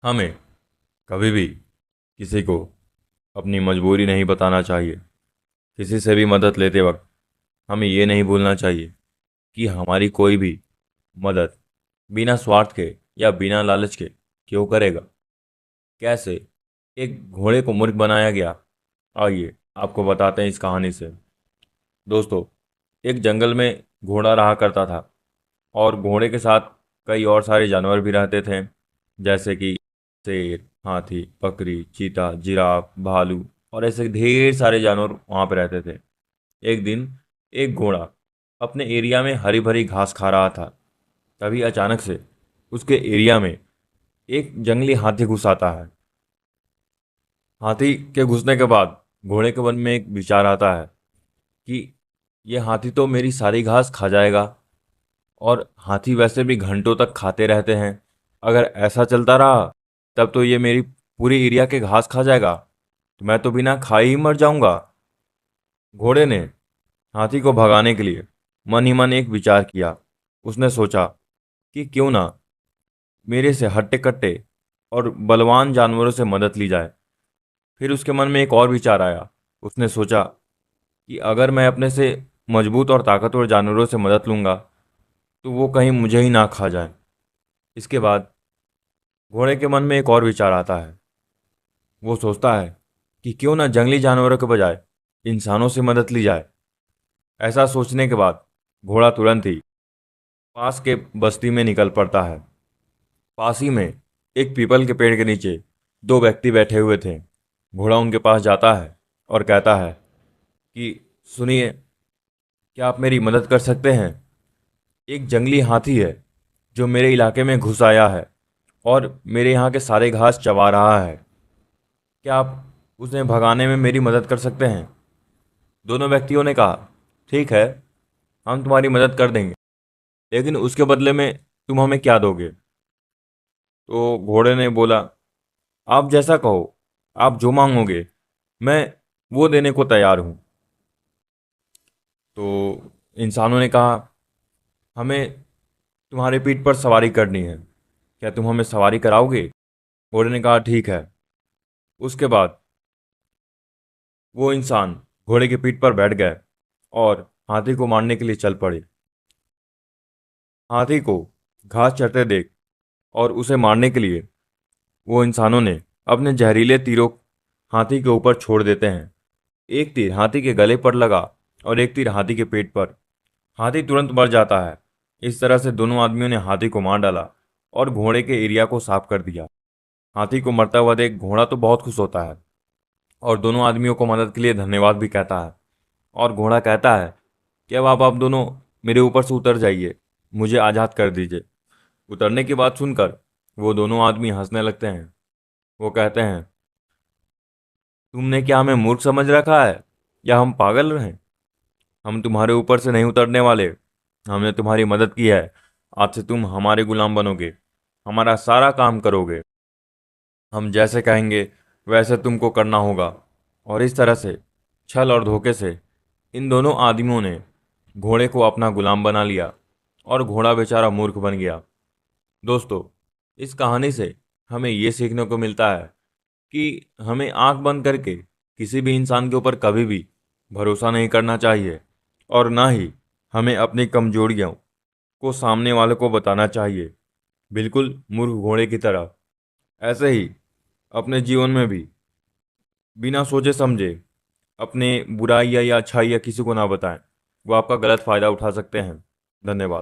हमें कभी भी किसी को अपनी मजबूरी नहीं बताना चाहिए। किसी से भी मदद लेते वक्त हमें ये नहीं भूलना चाहिए कि हमारी कोई भी मदद बिना स्वार्थ के या बिना लालच के क्यों करेगा। कैसे एक घोड़े को मूर्ख बनाया गया, आइए आपको बताते हैं इस कहानी से। दोस्तों, एक जंगल में घोड़ा रहा करता था और घोड़े के साथ कई और सारे जानवर भी रहते थे, जैसे कि शेर, हाथी, बकरी, चीता, जिराफ, भालू और ऐसे ढेर सारे जानवर वहाँ पे रहते थे। एक दिन एक घोड़ा अपने एरिया में हरी भरी घास खा रहा था। तभी अचानक से उसके एरिया में एक जंगली हाथी घुस आता है। हाथी के घुसने के बाद घोड़े के मन में एक विचार आता है कि ये हाथी तो मेरी सारी घास खा जाएगा, और हाथी वैसे भी घंटों तक खाते रहते हैं। अगर ऐसा चलता रहा तब तो ये मेरी पूरी एरिया के घास खा जाएगा, तो मैं तो बिना खाए ही मर जाऊंगा। घोड़े ने हाथी को भगाने के लिए मन ही मन एक विचार किया। उसने सोचा कि क्यों ना मेरे से हट्टे कट्टे और बलवान जानवरों से मदद ली जाए। फिर उसके मन में एक और विचार आया। उसने सोचा कि अगर मैं अपने से मजबूत और ताकतवर जानवरों से मदद लूंगा तो वो कहीं मुझे ही ना खा जाए। इसके बाद घोड़े के मन में एक और विचार आता है। वो सोचता है कि क्यों ना जंगली जानवरों के बजाय इंसानों से मदद ली जाए। ऐसा सोचने के बाद घोड़ा तुरंत ही पास के बस्ती में निकल पड़ता है। पास ही में एक पीपल के पेड़ के नीचे दो व्यक्ति बैठे हुए थे। घोड़ा उनके पास जाता है और कहता है कि सुनिए, क्या आप मेरी मदद कर सकते हैं? एक जंगली हाथी है जो मेरे इलाके में घुस आया है और मेरे यहाँ के सारे घास चबा रहा है। क्या आप उसे भगाने में मेरी मदद कर सकते हैं? दोनों व्यक्तियों ने कहा, ठीक है, हम तुम्हारी मदद कर देंगे, लेकिन उसके बदले में तुम हमें क्या दोगे? तो घोड़े ने बोला, आप जैसा कहो, आप जो मांगोगे मैं वो देने को तैयार हूँ। तो इंसानों ने कहा, हमें तुम्हारे पीठ पर सवारी करनी है, क्या तुम हमें सवारी कराओगे? घोड़े ने कहा, ठीक है। उसके बाद वो इंसान घोड़े की पीठ पर बैठ गए और हाथी को मारने के लिए चल पड़े। हाथी को घास चरते देख और उसे मारने के लिए वो इंसानों ने अपने जहरीले तीरों हाथी के ऊपर छोड़ देते हैं। एक तीर हाथी के गले पर लगा और एक तीर हाथी के पेट पर। हाथी तुरंत मर जाता है। इस तरह से दोनों आदमियों ने हाथी को मार डाला और घोड़े के एरिया को साफ कर दिया। हाथी को मरता हुआ देख घोड़ा तो बहुत खुश होता है और दोनों आदमियों को मदद के लिए धन्यवाद भी कहता है। और घोड़ा कहता है कि अब आप दोनों मेरे ऊपर से उतर जाइए, मुझे आज़ाद कर दीजिए। उतरने की बात सुनकर वो दोनों आदमी हंसने लगते हैं। वो कहते हैं, तुमने क्या हमें मूर्ख समझ रखा है या हम पागल हैं? हम तुम्हारे ऊपर से नहीं उतरने वाले। हमने तुम्हारी मदद की है। आज से तुम हमारे गुलाम बनोगे, हमारा सारा काम करोगे। हम जैसे कहेंगे वैसे तुमको करना होगा। और इस तरह से छल और धोखे से इन दोनों आदमियों ने घोड़े को अपना गुलाम बना लिया और घोड़ा बेचारा मूर्ख बन गया। दोस्तों, इस कहानी से हमें ये सीखने को मिलता है कि हमें आंख बंद करके किसी भी इंसान के ऊपर कभी भी भरोसा नहीं करना चाहिए, और ना ही हमें अपनी कमजोरियों को सामने वाले को बताना चाहिए, बिल्कुल मूर्ख घोड़े की तरह। ऐसे ही अपने जीवन में भी बिना सोचे समझे अपने बुराइयाँ या अच्छाइयाँ किसी को ना बताएं। वो आपका गलत फायदा उठा सकते हैं। धन्यवाद।